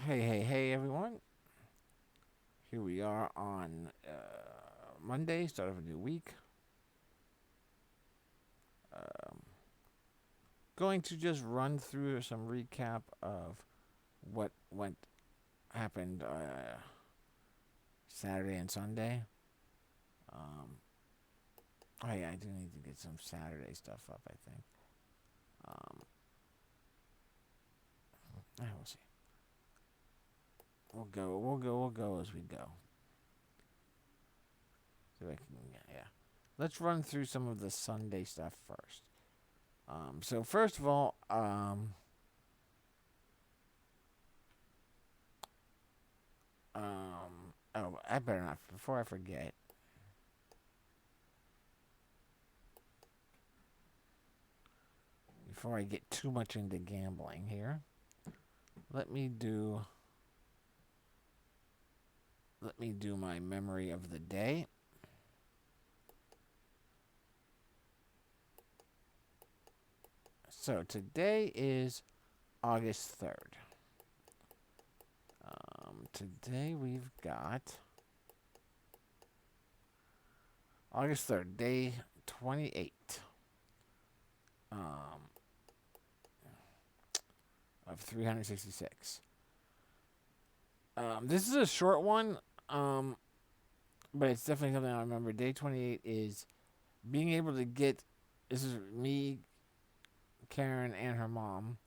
Hey, everyone. Here we are on Monday, start of a new week. Um, Going to just run through some recap of what went happened Saturday and Sunday. Um, oh yeah, I do need to get some Saturday stuff up. I think. Um, we'll see. We'll go as we go. See if I can, yeah. Let's run through some of the Sunday stuff first. So first of all, I better not. Before I forget, before I get too much into gambling here, let me do let me do my memory of the day. So today is August 3rd. Today we've got August 3rd, day 28 um, of 366. This is a short one, um, but it's definitely something I remember. Day 28 is being able to get. This is me, Karen, and her mom.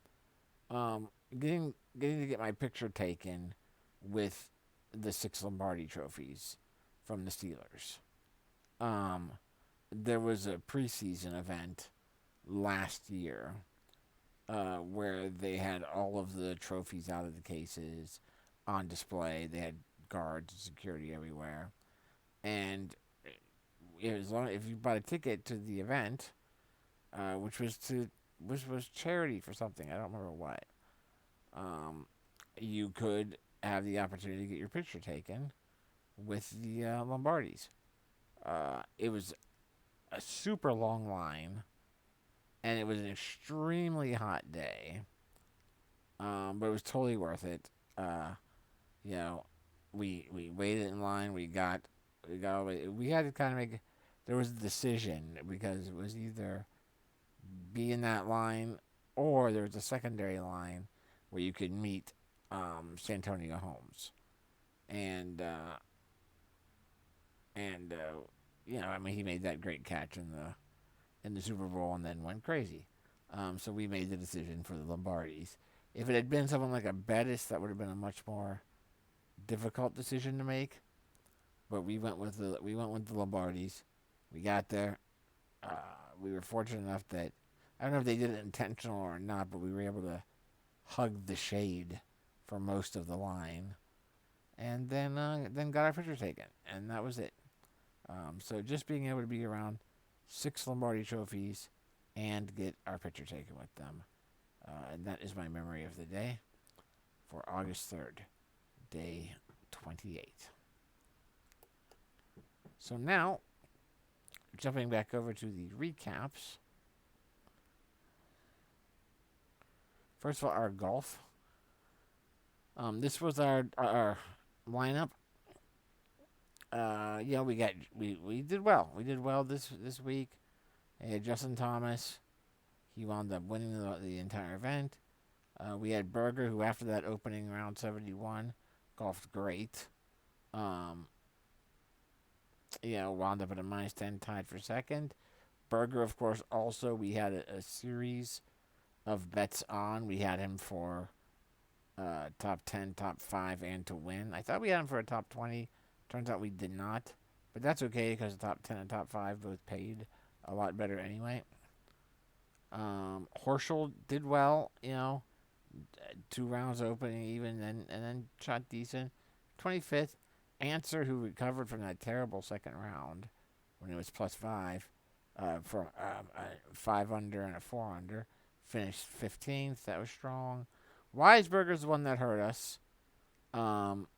Um, getting to get my picture taken with the 6 Lombardi trophies from the Steelers. Um, there was a preseason event last year where they had all of the trophies out of the cases on display. They had guards and security everywhere, and as long if you bought a ticket to the event, which was charity for something, I don't remember what. Um, you could have the opportunity to get your picture taken with the Lombardis. It was a super long line, and it was an extremely hot day, but it was totally worth it. You know, we waited in line. We got all the way. We had to kind of make. There was a decision because it was either be in that line or there was a secondary line where you could meet Santonio Holmes and and I mean, he made that great catch in the Super Bowl and then went crazy. So we made the decision for the Lombardis. If it had been someone like a Bettis, that would have been a much more difficult decision to make. But we went with the Lombardis. We got there. We were fortunate enough that I don't know if they did it intentional or not, but we were able to hug the shade for most of the line, and then got our picture taken, and that was it. So just being able to be around 6 Lombardi trophies and get our picture taken with them. And that is my memory of the day for August 3rd, day 28. So now, jumping back over to the recaps. First of all, our golf. This was our lineup. We did well. We did well this week. Justin Thomas, he wound up winning the entire event. We had Berger, who after that opening round 71, golfed great. Um, wound up at a -10, tied for second. Berger, of course, also we had a series of bets on. We had him for top 10, top 5, and to win. I thought we had him for a top 20. Turns out we did not. But that's okay because the top 10 and top 5 both paid a lot better anyway. Horschel did well, 2 rounds opening even, and then shot decent. 25th, Answer, who recovered from that terrible second round when it was +5, for 5 under and a 4 under, finished 15th. That was strong. Weisberger's the one that hurt us. Um,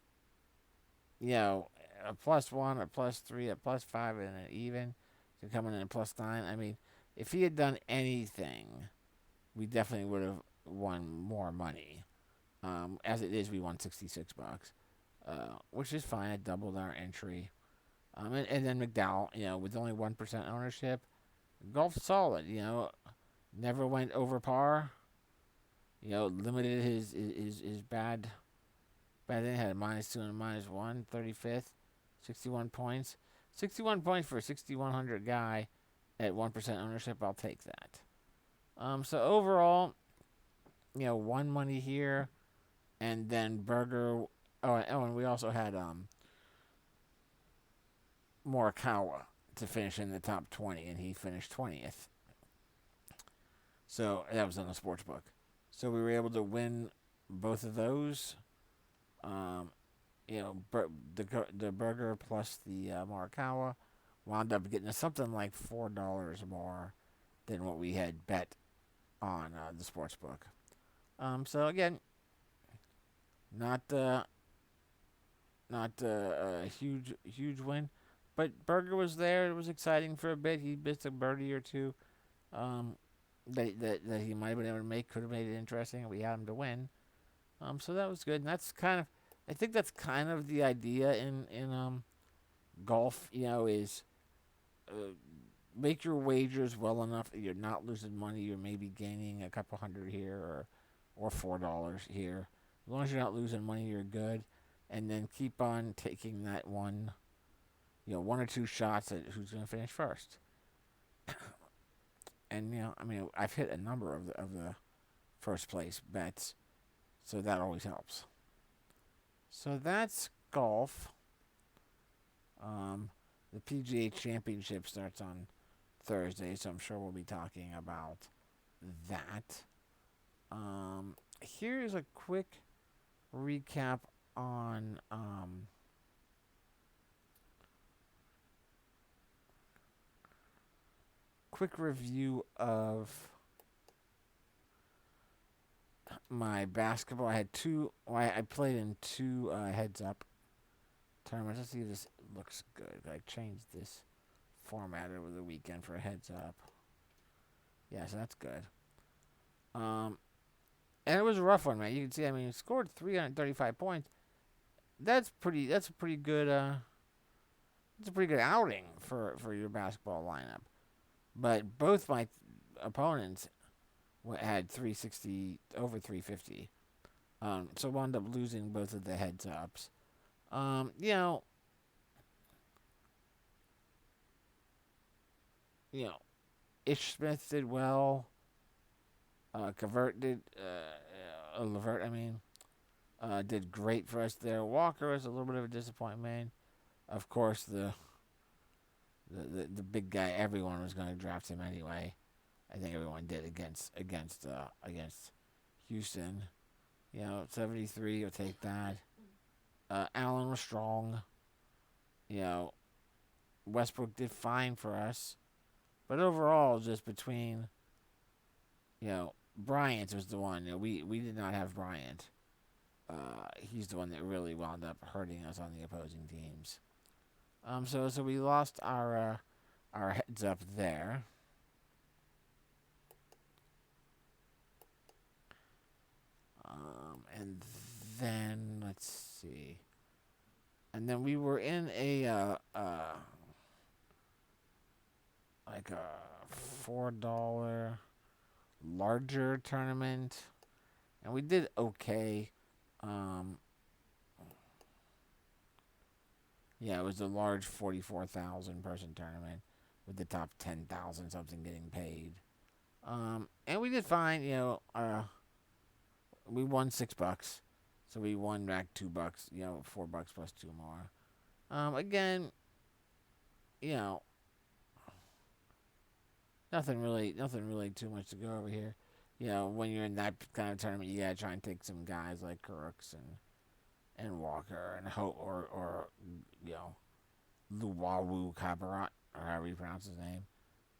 a +1, a +3, a +5, and an even to coming in at +9. I mean, if he had done anything, we definitely would have won more money. As it is, we won $66, which is fine. It doubled our entry. And then McDowell, with only 1% ownership, golf solid. Never went over par. Limited his bad thing. Had a -2 and a -1, 35th, 61 points. 61 points for a 6,100 guy at 1% ownership. I'll take that. So overall, won money here, and then Berger. And we also had Morikawa to finish in the top 20, and he finished 20th. So that was on the sports book. So we were able to win both of those. The Berger plus the Morikawa wound up getting us something like $4 more than what we had bet on the sports book. So again, not a huge win, but Berger was there. It was exciting for a bit. He missed a birdie or two. That he might have been able to make, could have made it interesting. We had him to win. So that was good. And I think that's kind of the idea in golf. Is make your wagers well enough that you're not losing money. You're maybe gaining a couple hundred here or $4 here. As long as you're not losing money, you're good. And then keep on taking that one or two shots at who's going to finish first. And I've hit a number of the first place bets, so that always helps. So that's golf. The PGA Championship starts on Thursday, so I'm sure we'll be talking about that. Here's a quick recap on quick review of my basketball. I played in two heads up tournaments. Let's see if this looks good. I changed this format over the weekend for a heads up. Yeah, so that's good. And it was a rough one, man. You can see, he scored 335 points. That's a pretty good it's a pretty good outing for your basketball lineup. But both my opponents had 360 over 350. So wound up losing both of the heads ups. Ish Smith did well. Levert did great for us there. Walker was a little bit of a disappointment. Of course, the big guy, everyone was going to draft him anyway. I think everyone did against Houston. 73, you'll take that. Allen was strong. Westbrook did fine for us. But overall, just between, Bryant was the one. We did not have Bryant. He's the one that really wound up hurting us on the opposing teams. So we lost our heads up there. And then let's see. And then we were in a like a $4 larger tournament, and we did okay. It was a large 44,000 person tournament with the top 10,000 something getting paid. And we did fine. We won $6, so we won back $2. $4 plus two more. Again, nothing really too much to go over here. When you're in that kind of tournament, you gotta try and take some guys like Crooks and Walker and Hope or Luwawu Cabaret, or however you pronounce his name.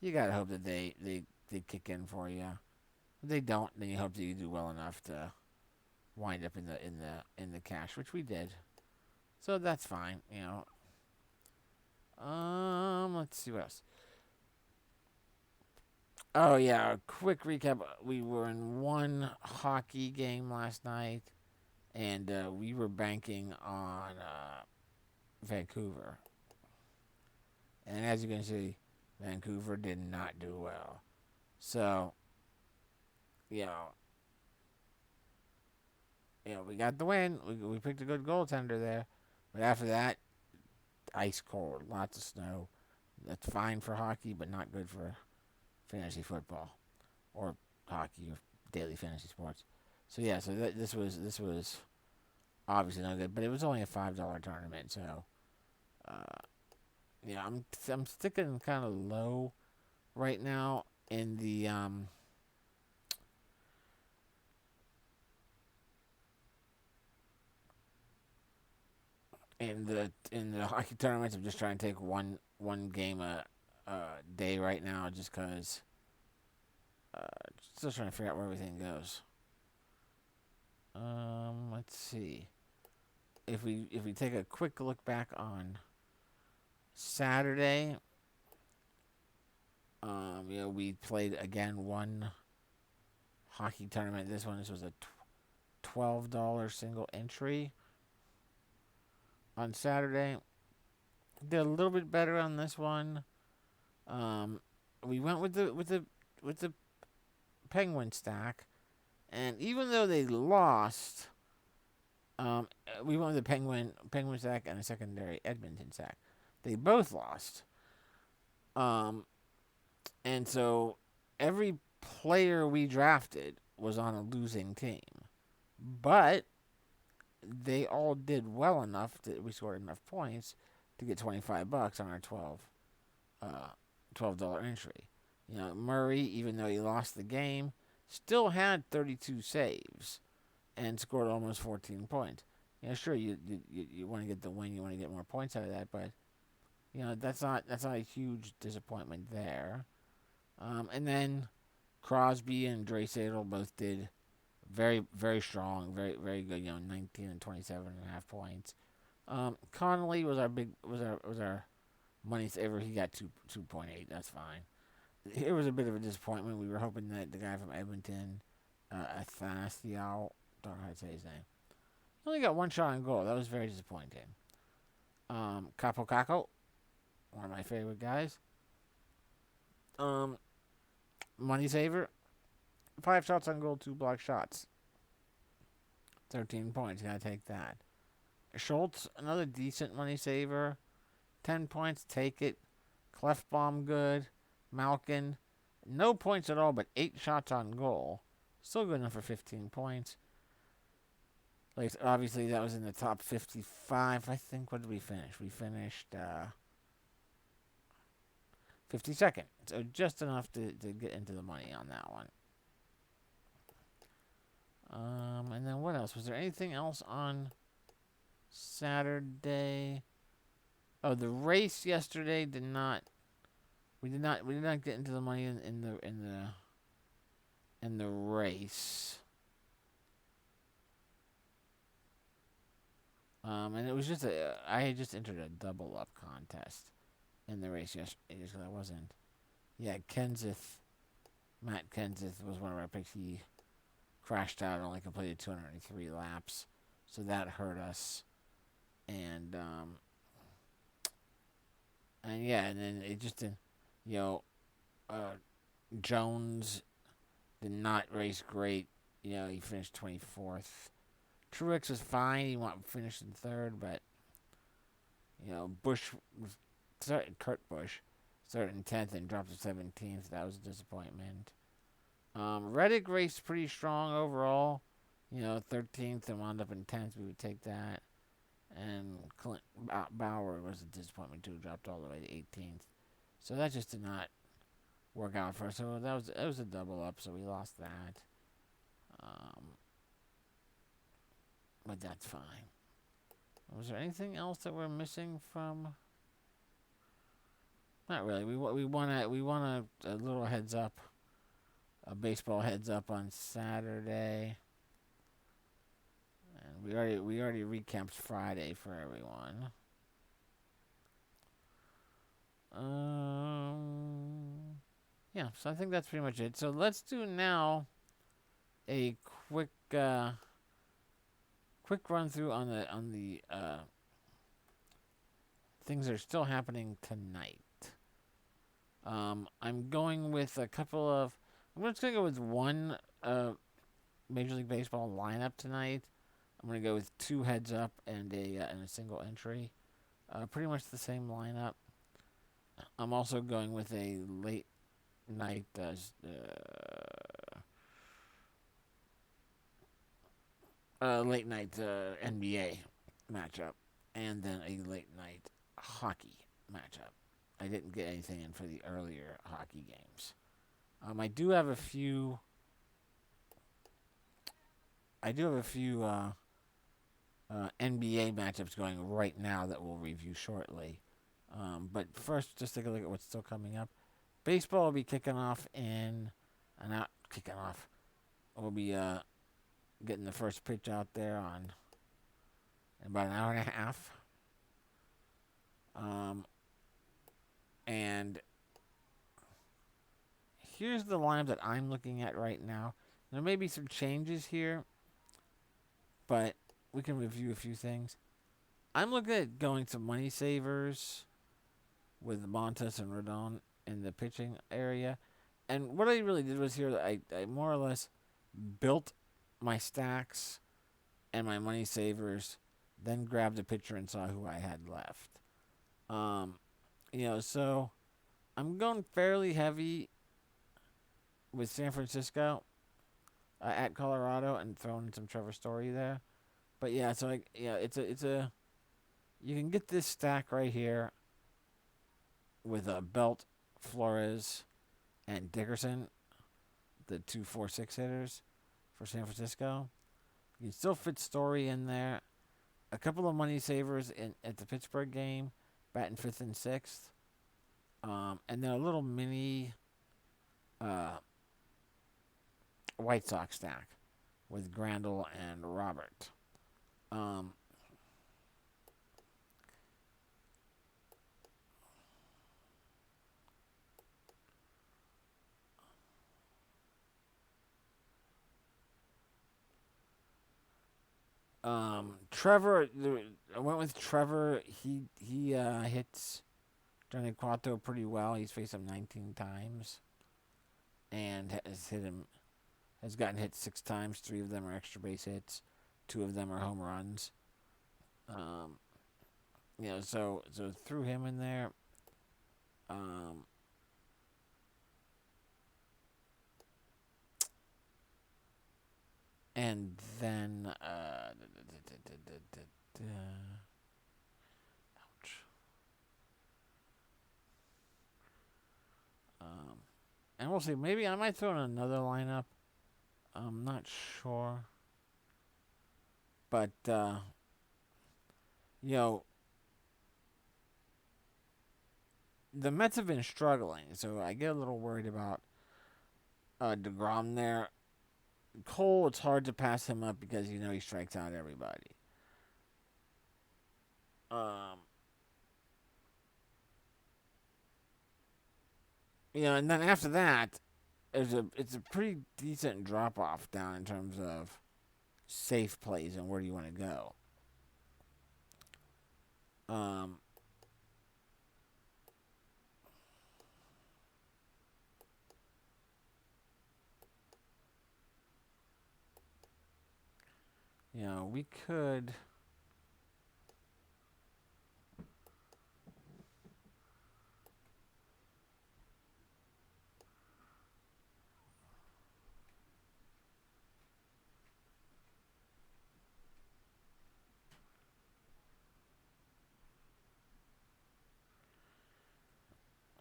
You gotta hope that they kick in for you. If they don't, then you hope that you do well enough to wind up in the cash, which we did. So that's fine. Let's see what else. Oh yeah, a quick recap. We were in one hockey game last night. and we were banking on Vancouver. And as you can see, Vancouver did not do well. So, you know, we got the win. We picked a good goaltender there, but after that, ice cold, lots of snow. That's fine for hockey, but not good for fantasy football or hockey or daily fantasy sports. So yeah, so this was obviously not good, but it was only a $5 tournament, so uh, yeah, I'm sticking kind of low right now in the in the hockey tournaments. I'm just trying to take one game a day right now, just cause uh, still trying to figure out where everything goes. Let's see if we take a quick look back on Saturday. We played again one hockey tournament. This was a $12 single entry on Saturday. Did a little bit better on this one. Um, we went with the Penguin stack, and even though they lost, we went with the Penguin stack and a secondary Edmonton stack. They both lost. Um, and so every player we drafted was on a losing team, but they all did well enough that we scored enough points to get $25 on our uh, $12 entry. Murray, even though he lost the game, still had 32 saves and scored almost 14 points. Sure, you want to get the win, you want to get more points out of that, but that's not a huge disappointment there. And then Crosby and Draisaitl both did very very strong, very very good. 19 and 27.5 points. Connolly was our money saver. He got 2.8. That's fine. It was a bit of a disappointment. We were hoping that the guy from Edmonton, Athanasiou, don't know how to say his name. He only got one shot on goal. That was very disappointing. Capo Caco, one of my favorite guys. Um, Money saver, 5 shots on goal, 2 block shots, 13 points. Gotta take that. Schultz, another decent money saver, 10 points. Take it. Clefbaum, good. Malkin, no points at all, but 8 shots on goal. Still good enough for 15 points. Like, obviously, that was in the top 55. I think. What did we finish? We finished 52nd. So just enough to get into the money on that one. And then what else? Was there anything else on Saturday? Oh, the race yesterday did not. We did not get into the money in the race. And it was I had just entered a double up contest in the race yesterday because I wasn't. Yeah, Matt Kenseth was one of our picks. He crashed out and only completed 203 laps, so that hurt us. And yeah, and then it just didn't. You know, Jones did not race great. He finished 24th. Truex was fine. He finished in third, but Bush was Kurt Busch started in 10th and dropped to 17th. That was a disappointment. Reddick raced pretty strong overall. 13th and wound up in 10th. We would take that. And Clint Bauer was a disappointment too. Dropped all the way to 18th. So that just did not work out for us. So it was a double up. So we lost that. But that's fine. Was there anything else that we're missing from? Not really. We won a little heads up, a baseball heads up on Saturday, and we already recapped Friday for everyone. Yeah. So I think that's pretty much it. So let's do now a quick quick run through on the things that are still happening tonight. I'm going with a couple of. I'm just gonna go with one Major League Baseball lineup tonight. I'm gonna go with two heads up and a single entry. Pretty much the same lineup. I'm also going with a night late night NBA matchup, and then a late night hockey matchup. I didn't get anything in for the earlier hockey games. I do have a few. I do have a few NBA matchups going right now that we'll review shortly. But first, just take a look at what's still coming up. Baseball will be kicking off not kicking off. We'll be getting the first pitch out there in about an hour and a half. And here's the lineup that I'm looking at right now. There may be some changes here, but we can review a few things. I'm looking at going to money savers with Montas and Rodon in the pitching area. And what I really did was here, I more or less built my stacks and my money savers, then grabbed a pitcher and saw who I had left. So I'm going fairly heavy with San Francisco at Colorado and throwing in some Trevor Story there. But yeah, so it's a you can get this stack right here with Belt, Flores, and Dickerson, the 2-4-6 hitters for San Francisco. You can still fit Story in there. A couple of money savers at the Pittsburgh game, batting 5th and 6th. And then a little mini White Sox stack with Grandal and Robert. Trevor, I went with Trevor. He hits Johnny Cueto pretty well. He's faced him 19 times, and has gotten hit 6 times. 3 of them are extra base hits. 2 of them are home runs. So threw him in there. And then ouch. And we'll see. Maybe I might throw in another lineup. I'm not sure. But the Mets have been struggling, so I get a little worried about DeGrom there. Cole, it's hard to pass him up because he strikes out everybody. And then after that, it's a pretty decent drop off down in terms of safe plays and where do you want to go. We could.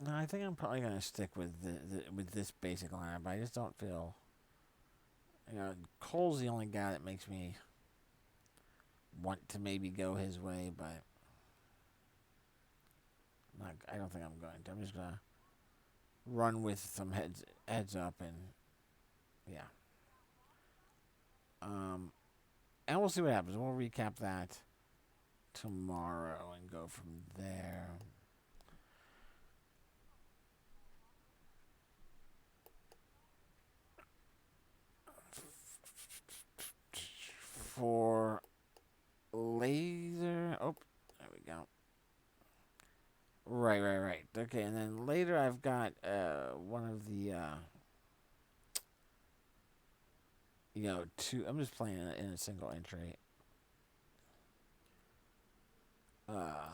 No, I think I'm probably gonna stick with with this basic lineup. I just don't feel. Cole's the only guy that makes me want to maybe go his way, but I don't think I'm going to. I'm just gonna run with some heads up and yeah. And we'll see what happens. We'll recap that tomorrow and go from there. For later. Oh, there we go. Right. Okay, and then later I've got one of the two. I'm just playing in a single entry. Uh,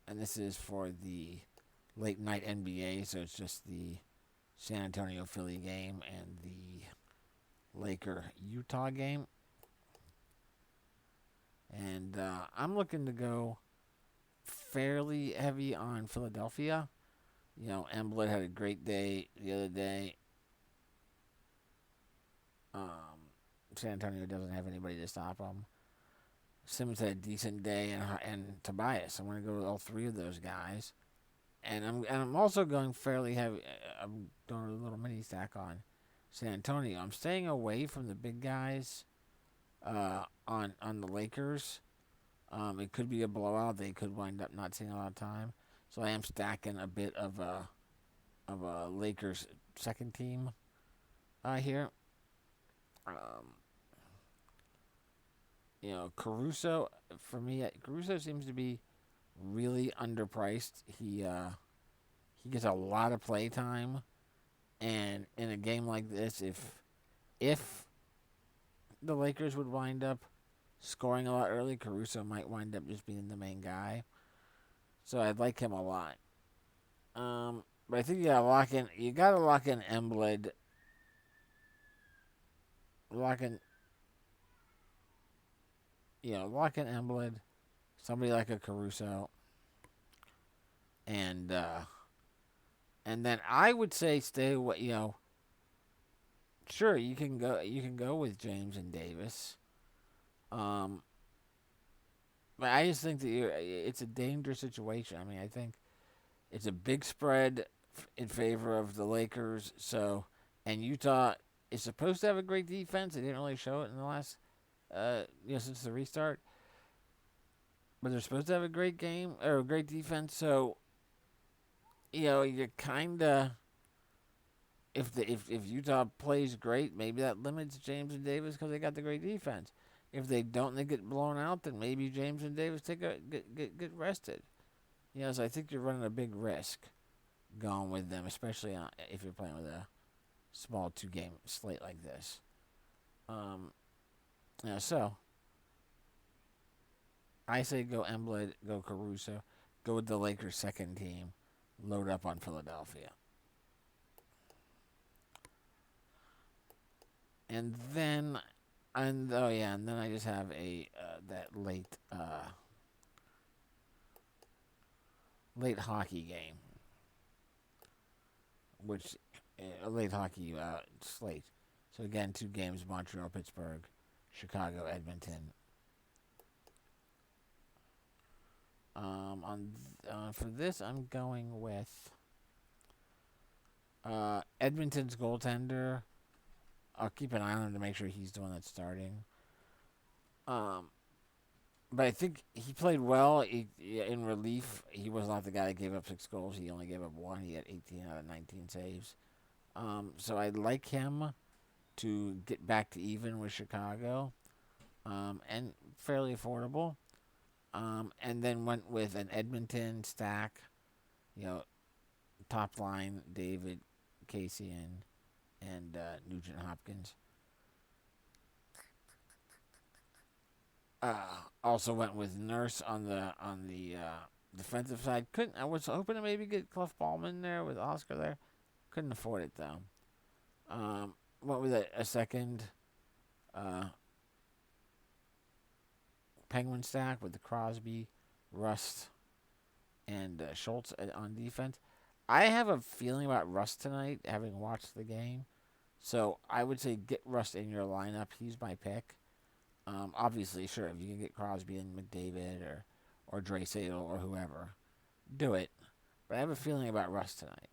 and this is for the late night NBA, so it's just the San Antonio Philly game and the Laker Utah game. And I'm looking to go fairly heavy on Philadelphia. Embiid had a great day the other day. Um, San Antonio doesn't have anybody to stop him. Simmons had a decent day, and Tobias. I'm going to go with all three of those guys, and I'm also going fairly heavy. I'm doing a little mini stack on San Antonio. I'm staying away from the big guys on the Lakers. It could be a blowout. They could wind up not seeing a lot of time. So I am stacking a bit of a Lakers second team here. Um, Caruso for me. Caruso seems to be really underpriced. He gets a lot of play time, and in a game like this, if the Lakers would wind up scoring a lot early, Caruso might wind up just being the main guy. So I'd like him a lot. But I think you gotta lock in Embiid, lock in lock in Embiid, somebody like a Caruso, and and then I would say stay away. Sure you can go with James and Davis. Um, but I just think that it's a dangerous situation. I mean, I think it's a big spread in favor of the Lakers. So, and Utah is supposed to have a great defense. They didn't really show it in the last, since the restart. But they're supposed to have a great game or a great defense. So, you kind of if Utah plays great, maybe that limits James and Davis because they got the great defense. If they don't, and they get blown out. Then maybe James and Davis get rested. So I think you're running a big risk going with them, especially if you're playing with a small 2-game slate like this. Um, so I say go Embiid, go Caruso, go with the Lakers' second team, load up on Philadelphia, and then and then I just have a that late hockey game, which a late hockey slate. So again, 2 games: Montreal, Pittsburgh, Chicago, Edmonton. For this, I'm going with Edmonton's goaltender. I'll keep an eye on him to make sure he's the one that's starting. Um, but I think he played well. In relief, he was not the guy that gave up 6 goals. He only gave up one. He had 18 out of 19 saves. So I'd like him to get back to even with Chicago, and fairly affordable. And then went with an Edmonton stack, you know, top line David, Casey, and Nugent Hopkins. Also went with Nurse on the defensive side. Couldn't I was hoping to maybe get Clef Ballman there with Oscar there. Couldn't afford it though. Went with a second uh, Penguin stack with the Crosby, Rust, and Schultz on defense. I have a feeling about Rust tonight, having watched the game. So I would say get Rust in your lineup. He's my pick. Obviously, sure, if you can get Crosby and McDavid or Draisaitl or whoever, do it. But I have a feeling about Rust tonight.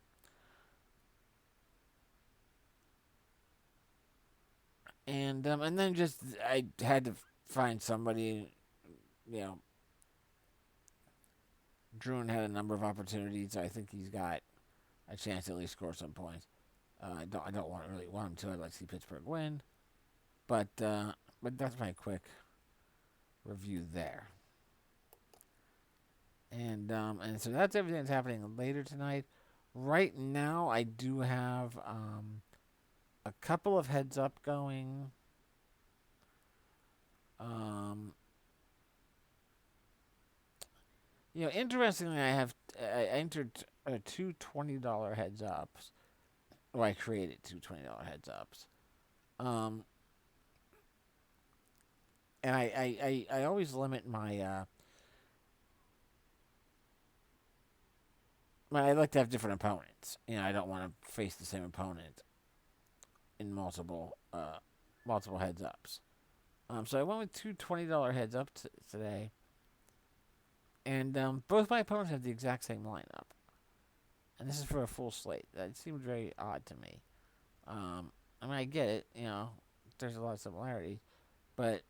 And then just I had to find somebody. You know, Druin had a number of opportunities. I think he's got a chance to at least score some points. I don't really want him to. I'd like to see Pittsburgh win, but that's my quick review there. And so that's everything that's happening later tonight. Right now, I do have a couple of heads up going. Um, Interestingly, I entered two $20 heads ups. Or I created two $20 heads ups. Um, and I always limit I like to have different opponents. I don't want to face the same opponent in multiple heads ups. So I went with two $20 heads up today, and both my opponents have the exact same lineup, and this is for a full slate. That seemed very odd to me. I get it. There's a lot of similarities, but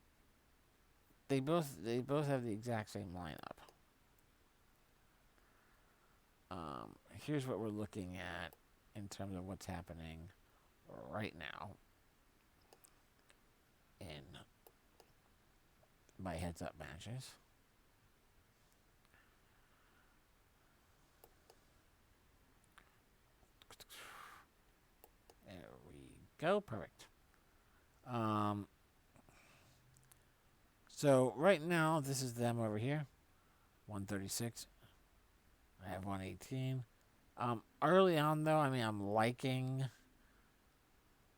they both have the exact same lineup. Here's what we're looking at in terms of what's happening right now in my heads up matches. There we go. Perfect. So right now, this is them over here. 136. I have 118. Early on though, I'm liking,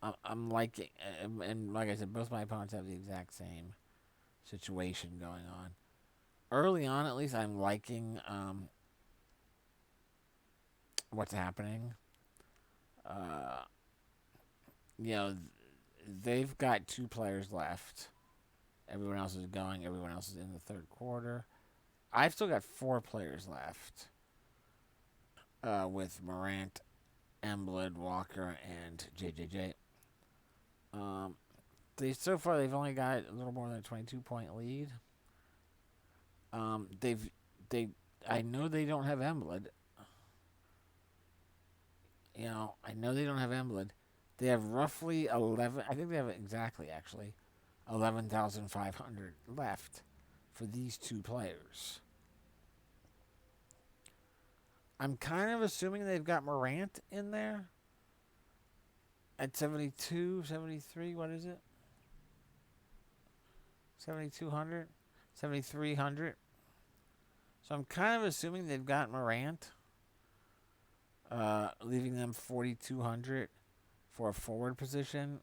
and like I said, both my opponents have the exact same situation going on. Early on, at least, I'm liking what's happening. Uh, you know, they've got two players left. Everyone else is going. Everyone else is in the third quarter. I've still got four players left. With Morant, Embiid, Walker, and JJJ. So far they've only got a little more than a 22-point lead. I know they don't have Embiid. I know they don't have Embiid. They have roughly 11. I think they have exactly, actually, 11,500 left for these two players. I'm kind of assuming they've got Morant in there at 72, 73. What is it? 7,200? 7,300? So I'm kind of assuming they've got Morant, leaving them 4,200 for a forward position.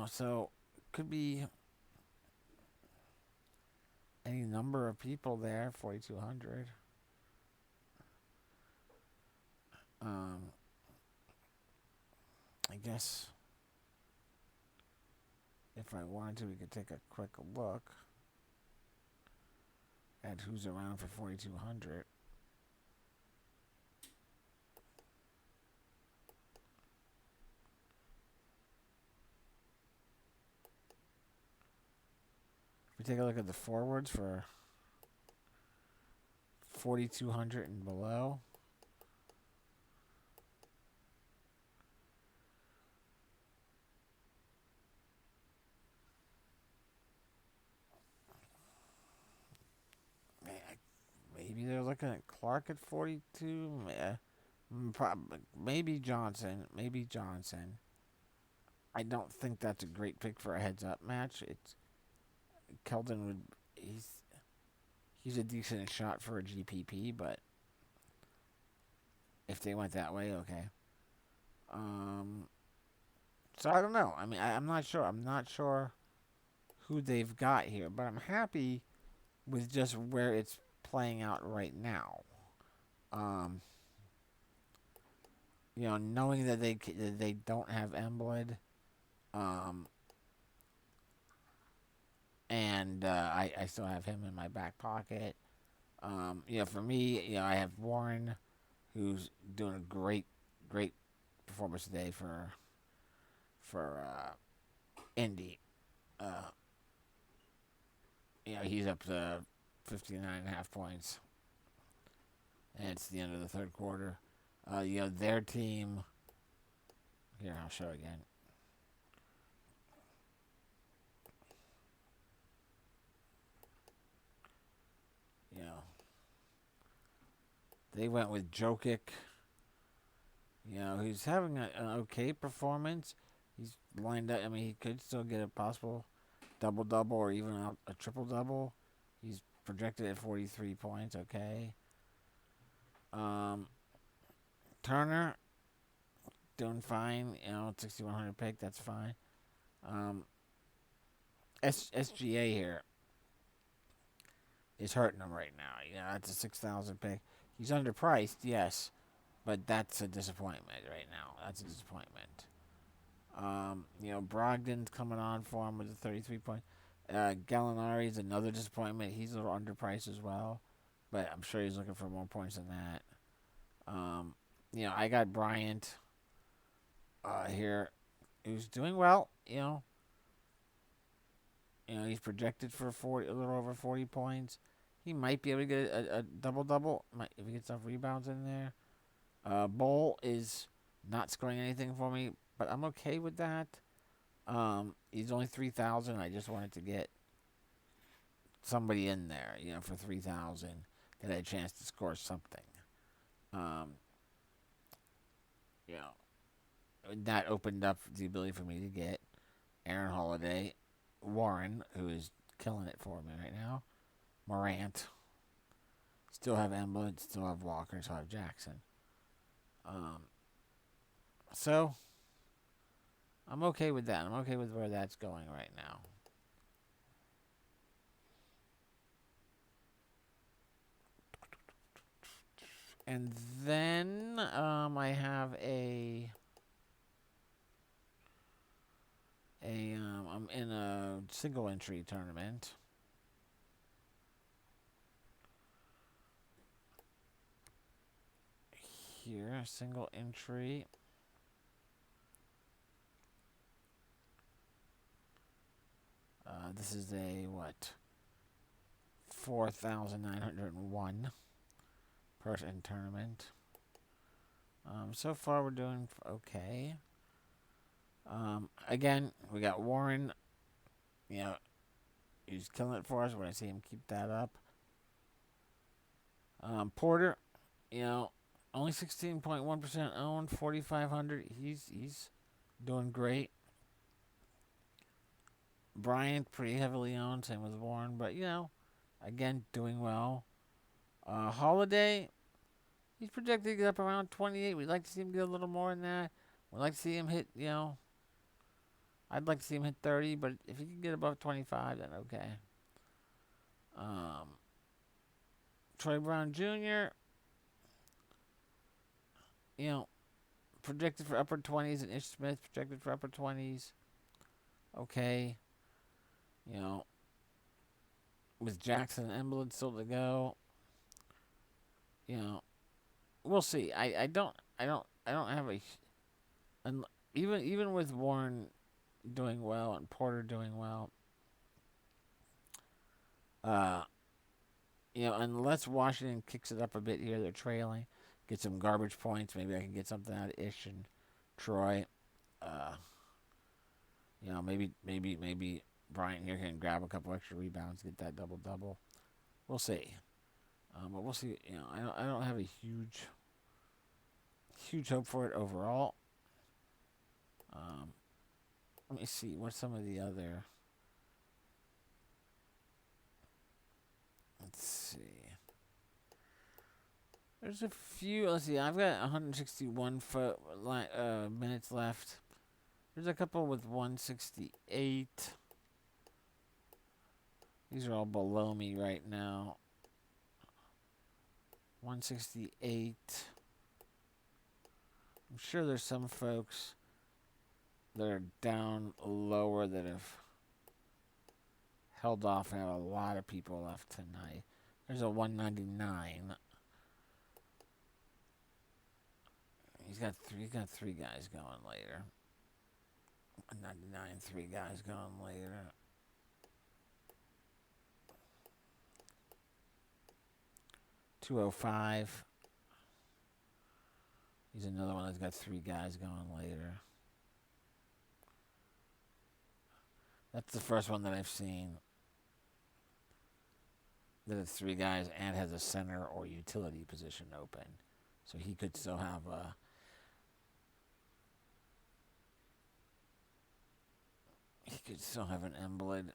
So could be any number of people there, 4,200. I guess if I wanted to, we could take a quick look at who's around for 4,200. If we take a look at the forwards for 4,200 and below, maybe they're looking at Clark at 42. Maybe Johnson. I don't think that's a great pick for a heads-up match. Keldon would he's a decent shot for a GPP, but if they went that way, okay. So I don't know. I'm not sure. I'm not sure who they've got here, but I'm happy with just where it's playing out right now. Knowing that they don't have Embiid, and I still have him in my back pocket. For me, I have Warren, who's doing a great performance today for Indy. He's up to 59.5 points, and it's the end of the third quarter. Their team. Here, I'll show again. They went with Jokic. He's having an okay performance. He's lined up. I mean, he could still get a possible double double or even a triple double. He's projected at 43 points. Okay. Um, Turner doing fine. 6,100 pick. That's fine. Um, SGA here is hurting him right now. That's a 6,000 pick. He's underpriced, yes, but that's a disappointment right now. That's a disappointment. Brogdon's coming on for him with a 33 point. Gallinari is another disappointment. He's a little underpriced as well, but I'm sure he's looking for more points than that. I got Bryant here, who's doing well. He's projected for a little over 40 points. He might be able to get a double double if he gets enough rebounds in there. Bull is not scoring anything for me, but I'm okay with that. He's only 3,000. I just wanted to get somebody in there, for 3,000 that had a chance to score something. That opened up the ability for me to get Aaron Holiday, Warren, who is killing it for me right now, Morant, still have Embiid, still have Walker, still have Jackson. So I'm okay with that. I'm okay with where that's going right now. And then I have I'm in a single entry tournament. Here, single entry. This is a 4,901 person tournament. So far we're doing okay. Again, we got Warren. He's killing it for us. When I see him keep that up. Porter, only 16.1% owned, 4,500. He's doing great. Bryant, pretty heavily owned, same with Warren, but again, doing well. Holiday, he's projected to get up around 28. We'd like to see him get a little more than that. We'd like to see him hit, I'd like to see him hit 30, but if he can get above 25, then okay. Troy Brown Jr., projected for upper 20s, and Ish Smith projected for upper 20s. Okay. With Jackson and Embiid still to go. We'll see. I don't have even with Warren doing well and Porter doing well. Unless Washington kicks it up a bit here, they're trailing. Get some garbage points. Maybe I can get something out of Ish and Troy. Maybe Bryant here can grab a couple extra rebounds, get that double double. We'll see. But we'll see. I don't have a huge hope for it overall. Let me see. What's some of the other? Let's see. There's a few. Let's see. I've got 161 minutes left. There's a couple with 168. These are all below me right now. 168. I'm sure there's some folks that are down lower that have held off. I have a lot of people left tonight. There's a 199. He's got three guys going later. 199, 3 guys going later. $205. He's another one that's got 3 guys going later. That's the first one that I've seen. that it's three guys and has a center or utility position open. So he could still have an invalid.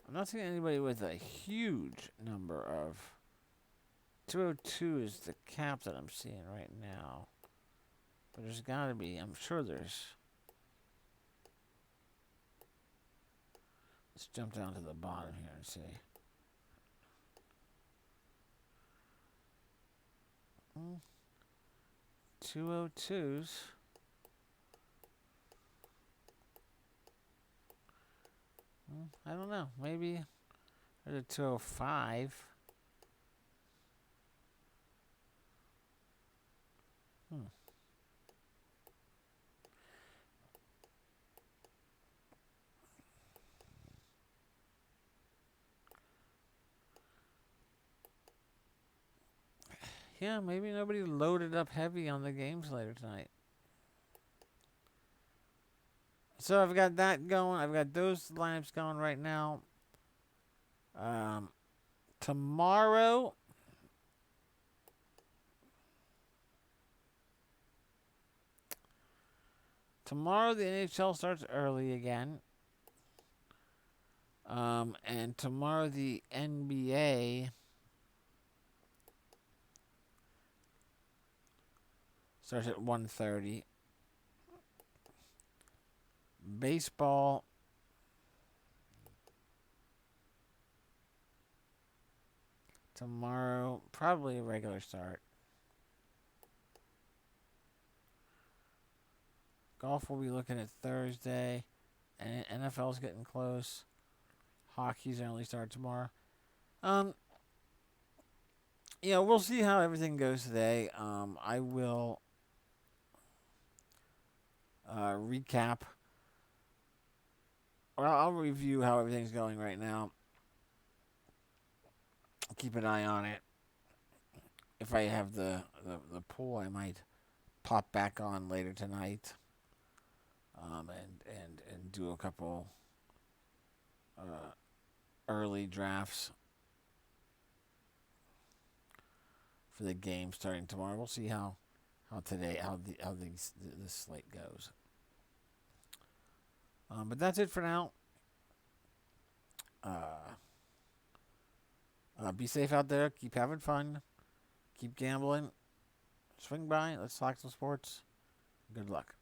I'm not seeing anybody with a huge number of 202 is the cap that I'm seeing right now. But there's got to be. I'm sure there's. Let's jump down to the bottom here and see. 202s. I don't know. Maybe there's a 205. Yeah, maybe nobody loaded up heavy on the games later tonight. So I've got that going. I've got those lineups going right now. Tomorrow, the NHL starts early again. And tomorrow the NBA starts at 1:30. Baseball tomorrow, probably a regular start. Golf will be looking at Thursday. And NFL's getting close. Hockey's early start tomorrow. We'll see how everything goes today. I will recap, or I'll review how everything's going right now. Keep an eye on it. If I have the pool, I might pop back on later tonight. And do a couple early drafts for the game starting tomorrow. We'll see how the slate goes. But that's it for now. Be safe out there. Keep having fun. Keep gambling. Swing by. Let's talk some sports. Good luck.